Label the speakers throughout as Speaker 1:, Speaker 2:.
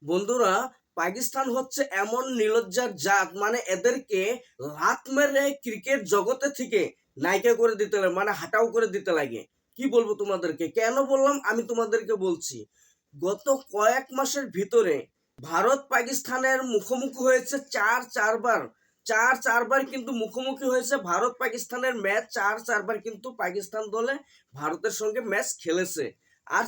Speaker 1: বন্ধুরা, পাকিস্তান হচ্ছে এমন নির্লজ্জার জাত, মানে এদেরকে লাত মেরে ক্রিকেট জগতে থেকে নায়িকা করে দিতে লাগে, মানে হাঁটাও করে দিতে লাগে। কি বলবো তোমাদেরকে, কেন বললাম আমি তোমাদেরকে বলছি। গত কয়েক মাসের ভিতরে ভারত পাকিস্তানের মুখোমুখি হয়েছে চারবার কিন্তু মুখোমুখি হয়েছে ভারত পাকিস্তানের ম্যাচ। চারবার কিন্তু পাকিস্তান দলে ভারতের সঙ্গে ম্যাচ খেলেছে। আর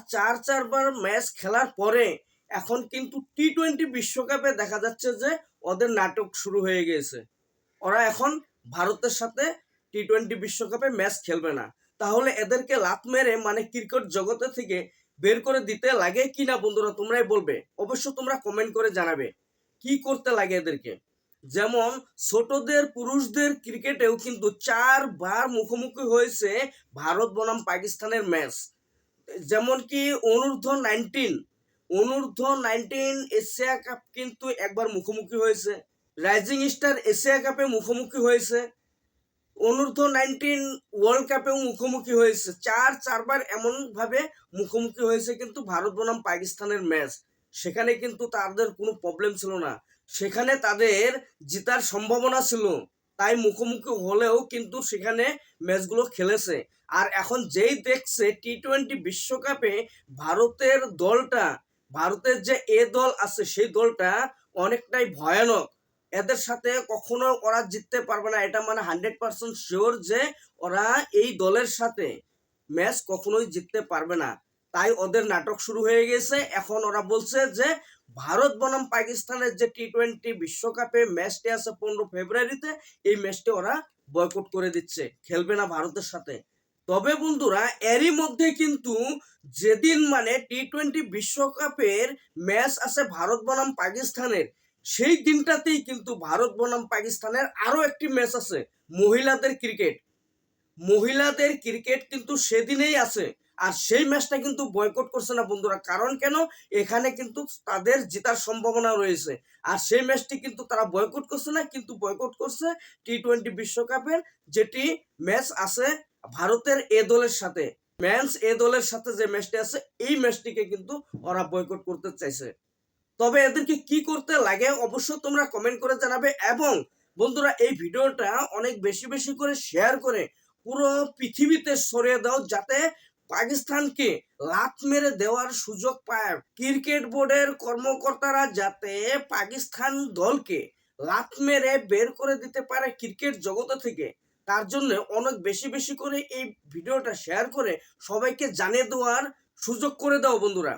Speaker 1: চারবার ম্যাচ খেলার পরে এখন কিন্তু টি-20 বিশ্বকাপে দেখা যাচ্ছে যে ওদের নাটক শুরু হয়ে গিয়েছে। ওরা এখন ভারতের সাথে টি-20 বিশ্বকাপে ম্যাচ খেলবে না। তাহলে এদেরকে লাত মেরে মানে ক্রিকেট জগতে থেকে বের করে দিতে লাগে কি না বন্ধুরা, তোমরাই বলবে। অবশ্য তোমরা কমেন্ট করে জানাবে কি করতে লাগে এদেরকে। যেমন ছোটদের পুরুষদের ক্রিকেটেও কিন্তু চারবার মুখোমুখি হয়েছে ভারত বনাম পাকিস্তানের ম্যাচ। যেমন কি অনূর্ধ্ব 19 এশিয়া কাপ কিন্তু একবার মুখোমুখি হয়েছে, রাইজিং স্টার এশিয়া কাপে মুখোমুখি হয়েছে, অনূর্ধ্ব 19 ওয়ার্ল্ড কাপেও মুখোমুখি হয়েছে। চারবার এমন ভাবে মুখোমুখি হয়েছে কিন্তু ভারত বনাম পাকিস্তানের ম্যাচ। সেখানে কিন্তু তাদের কোনো প্রবলেম ছিল না, সেখানে তাদের জেতার সম্ভাবনা ছিল। তাই মুখোমুখি হলেও কিন্তু সেখানে ম্যাচগুলো খেলেছে। আর এখন যেই দেখছে টি-20 বিশ্বকাপে ভারতের দলটা, ভারতের যে দল আছে সেই দলটা অনেকটাই ভয়ানক। এদের সাথে কখনো ওরা জিততে পারবে না, এটা মানে 100% শিওর যে ওরা এই দলের সাথে ম্যাচ কখনোই জিততে পারবে না। তাই ওদের নাটক শুরু হয়ে গেছে। এখন ওরা বলছে যে ভারত বনাম পাকিস্তানের যে টি-20 বিশ্বকাপে ম্যাচটি আছে 15 ফেব্রুয়ারিতে, এই ম্যাচটি ওরা বয়কট করে দিচ্ছে, খেলবে না ভারতের সাথে। তবে বন্ধুরা, এরই মধ্যে কিন্তু যেদিন মানে টি-20 বিশ্বকাপের ম্যাচ আছে ভারত বনাম পাকিস্তানের, সেই দিনটাতেই কিন্তু ভারত বনাম পাকিস্তানের আরো একটি ম্যাচ আছে, মহিলাদের ক্রিকেট কিন্তু সেদিনেই আছে। আর সেই ম্যাচটা কিন্তু বয়কট করছে না বন্ধুরা। কারণ কেন, এখানে কিন্তু তাদের জেতার সম্ভাবনা রয়েছে। আর সেই ম্যাচটি কিন্তু তারা বয়কট করছে না, কিন্তু বয়কট করছে টি-20 বিশ্বকাপের যেটি ম্যাচ আছে ভারতের দলের সাথে, দলের সাথে যে ম্যাচটি আছে, এই ম্যাচটিকে কিন্তু ওরা বয়কট করতে চাইছে। তবে এদেরকে কি করতে লাগে অবশ্যই তোমরা কমেন্ট করে জানাবে। এবং বন্ধুরা, এই ভিডিওটা অনেক বেশি বেশি করে শেয়ার করে পুরো পৃথিবীতে ছড়িয়ে দাও, যাতে পাকিস্তানকে লাত মেরে দেওয়ার সুযোগ পায়। ক্রিকেট বোর্ডের কর্মকর্তারা যাতে পাকিস্তান দলকে লাত মেরে বের করে দিতে পারে ক্রিকেট জগতে থেকে, তার জন্য অনেক বেশি বেশি করে এই ভিডিওটা শেয়ার করে সবাইকে জানিয়ে দেওয়ার সুযোগ করে দাও বন্ধুরা।